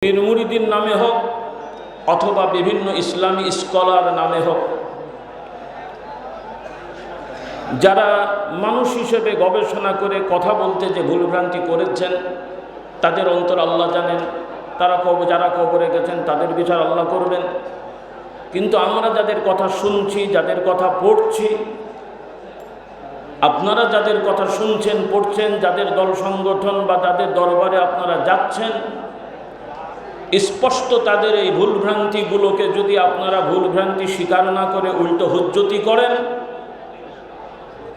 পীর মুরিদির নামে হোক অথবা বিভিন্ন ইসলামী স্কলার নামে হোক, যারা মানুষ হিসেবে গবেষণা করে কথা বলতে যে ভুলভ্রান্তি করেছেন তাদের অন্তর আল্লাহ জানেন। যারা কবরে গেছেন তাদের বিচার আল্লাহ করবেন। কিন্তু আমরা যাদের কথা শুনছি, যাদের কথা পড়ছি, আপনারা যাদের কথা শুনছেন, পড়ছেন, যাদের দল সংগঠন বা যাদের দরবারে আপনারা যাচ্ছেন, স্পষ্ট তাদের এই ভুলভ্রান্তিগুলোকে যদি আপনারা ভুলভ্রান্তি স্বীকার না করে উল্টো হুজ্জতি করেন,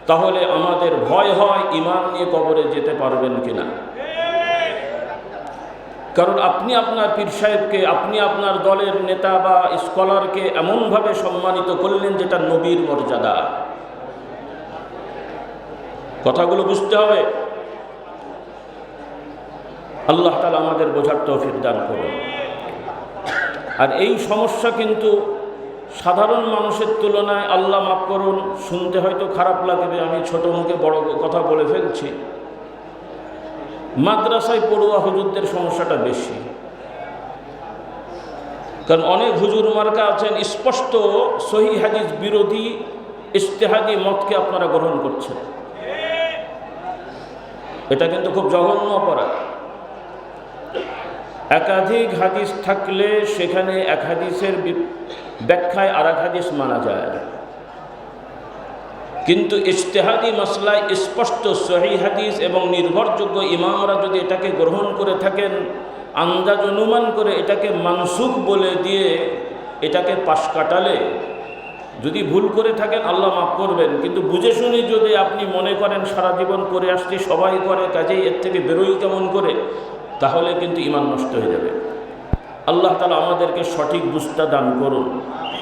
তাহলে আমাদের ভয় হয় ঈমান নিয়ে কবরে যেতে পারবেন কিনা। কারণ আপনি আপনার পীর সাহেবকে, আপনি আপনার দলের নেতা বা স্কলারকে এমনভাবে সম্মানিত করলেন যেটা নবীর মর্যাদা। কথাগুলো বুঝতে হবে। আল্লাহ তাআলা আমাদের বোঝার তৌফিক দান করুন। আর এই সমস্যা কিন্তু সাধারণ মানুষের তুলনায়, আল্লাহ মাফ করুন, শুনতে হয়তো খারাপ লাগবে, আমি ছোট মুখে বড় কথা বলে ফেলছি, মাদ্রাসায় পড়ুয়া হুজুরদের সমস্যাটা বেশি। কারণ অনেক হুজুর মার্কা আছেন, স্পষ্ট সহিহ হাদিস বিরোধী ইজতিহাদি মতকে আপনারা গ্রহণ করছেন। এটা কিন্তু খুব জঘন্য অপরাধ। একাধিক হাদিস থাকলে সেখানে এক হাদিসের ব্যাখ্যায় আর এক হাদিস মানা যায়, কিন্তু ইজতিহাদি মাসলায় স্পষ্ট সহিহ হাদিস এবং নির্ভরযোগ্য ইমামরা যদি এটাকে গ্রহণ করে থাকেন, আন্দাজ অনুমান করে এটাকে মানসুখ বলে দিয়ে এটাকে পাশ কাটালে, যদি ভুল করে থাকেন আল্লাহ মাফ করবেন, কিন্তু বুঝে শুনে যদি আপনি মনে করেন সারা জীবন করে আসছি, সবাই করে, কাজেই এর থেকে বেরোই কেমন করে, তাহলে কিন্তু ঈমান নষ্ট হয়ে যাবে। আল্লাহ তাআলা আমাদেরকে সঠিক বুঝতা দান করুন।